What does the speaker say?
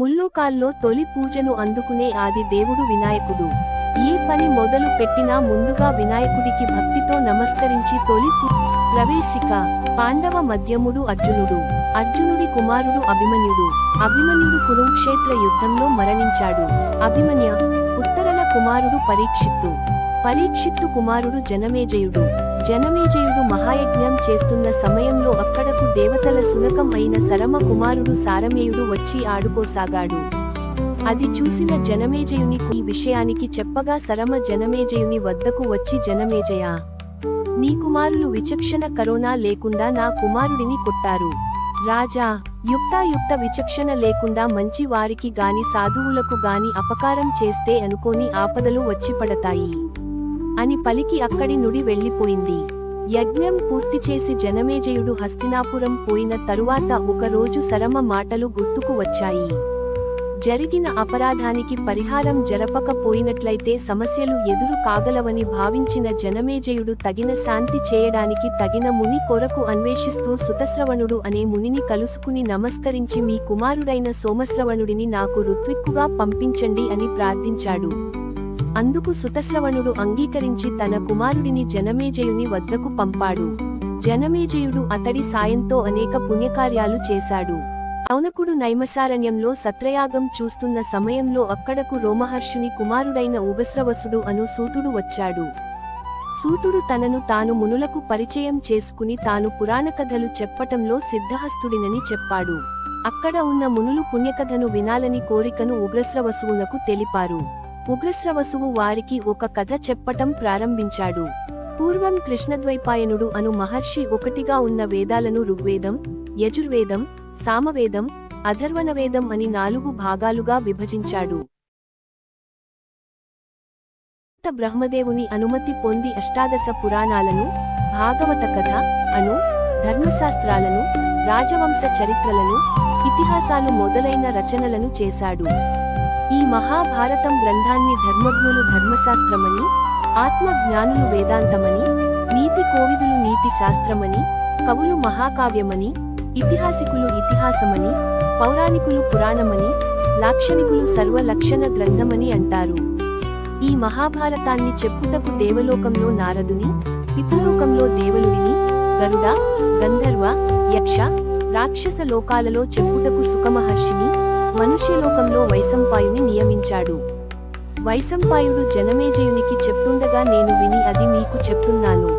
ముల్లోకాల్లో తొలి పూజను అందుకునే ఆది దేవుడు వినాయకుడు. ఏ పని మొదలు పెట్టినా ముందుగా వినాయకుడికి భక్తితో నమస్కరించి తొలి ప్రవేశిక. పాండవ మధ్యముడు అర్జునుడు. అర్జునుడి కుమారుడు అభిమన్యుడు. అభిమన్యుడు కురుక్షేత్ర యుద్ధంలో మరణించాడు. అభిమన్య ఉత్తరల కుమారుడు పరీక్షిత్తు. పరీక్షిత్తు కుమారుడు జనమేజయుడు. జనమేజయుడు మహాయజ్ఞం చేస్తున్న సమయంలో అక్కడకు దేవతల సునకం అయిన సరమ కుమారుడు సారమేయుడు వచ్చి ఆడుకోసాగాడు. అది చూసిన జనమేజయుని ఈ విషయానికి చెప్పగా సరమ జనమేజయుని వద్దకు వచ్చి జనమేజయ, నీ కుమారులు విచక్షణ కరోనా లేకుండా నా కుమారుడిని కొట్టారు. రాజా, యుక్తాయుక్త విచక్షణ లేకుండా మంచి వారికి గాని సాధువులకు గాని అపకారం చేస్తే అనుకోని ఆపదలు వచ్చి పడతాయి అని పలికి అక్కడి నుండి వెళ్ళిపోయింది. యజ్ఞం పూర్తి చేసి జనమేజయుడు హస్తినాపురం పోయిన తరువాత ఒకరోజు సరమ మాటలు గుర్తుకు వచ్చాయి. జరిగిన అపరాధానికి పరిహారం జరపకపోయినట్లయితే సమస్యలు ఎదురు కాగలవని భావించిన జనమేజయుడు తగిన శాంతి చేయడానికి తగిన ముని కొరకు అన్వేషిస్తూ సుతశ్రవణుడు అనే మునిని కలుసుకుని నమస్కరించి మీ కుమారుడైన సోమశ్రవణుడిని నాకు ఋత్విక్కుగా పంపించండి అని ప్రార్థించాడు. అందుకు సుతశ్రవణుడు అంగీకరించి తన కుమారుడిని జనమేజయుని వద్దకు పంపాడు. జనమేజయుడు అతడి సాయంతో అనేక పుణ్యకార్యాలు చేశాడు. ఔనకుడు నైమసారణ్యంలో సత్రయాగం చూస్తున్న సమయంలో అక్కడకు రోమహర్షుని కుమారుడైన ఉగస్రవసుడు అను సూతుడు వచ్చాడు. సూతుడు తనను తాను మునులకు పరిచయం చేసుకుని తాను పురాణకథలు చెప్పటంలో సిద్ధహస్తుడినని చెప్పాడు. అక్కడ ఉన్న మునులు పుణ్యకథను వినాలని కోరికను ఉగ్రశ్రవసువునకు తెలిపారు. ఉగ్రశ్రవసువు వారికి ఒక కథ చెప్పటం ప్రారంభించాడు. పూర్వం కృష్ణద్వైపాయనుడు అను మహర్షి ఒకటిగా ఉన్న వేదాలను ఋగ్వేదం, యజుర్వేదం, సామవేదం, అథర్వణవేదం అని 4 భాగాలుగా విభజించాడు. బ్రహ్మదేవుని అనుమతి పొంది అష్టాదశ పురాణాలను, భాగవత కథ అను ధర్మశాస్త్రాలను, రాజవంశ చరిత్రలను, ఇతిహాసాలు మొదలైన రచనలను చేశాడు. ఈ మహాభారతం గ్రంథాన్ని ధర్మజ్ఞులు ధర్మశాస్త్రమని, ఆత్మజ్ఞానులు వేదాంతమని, నీతి కోవిదులు నీతి శాస్త్రమని, కవులు మహాకావ్యమని, ఇతిహాసికులు ఇతిహాసమని, పౌరాణికులు పురాణమని, లాక్షణికులు సర్వలక్షణ గ్రంథమని అంటారు. ఈ మహాభారతాన్ని చెప్పుటకు దేవలోకంలో నారదుని, పితృలోకంలో దేవలుడిని, గరుడ, గంధర్వ, యక్ష, రాక్షస లోకాలలో చెప్పుటకు సుఖమహర్షిని, మనుష్యలోకంలో వైశంపాయుని నియమించాడు. వైశంపాయుడు జనమేజయునికి చెప్తుండగా నేను విని అది మీకు చెప్తున్నాను.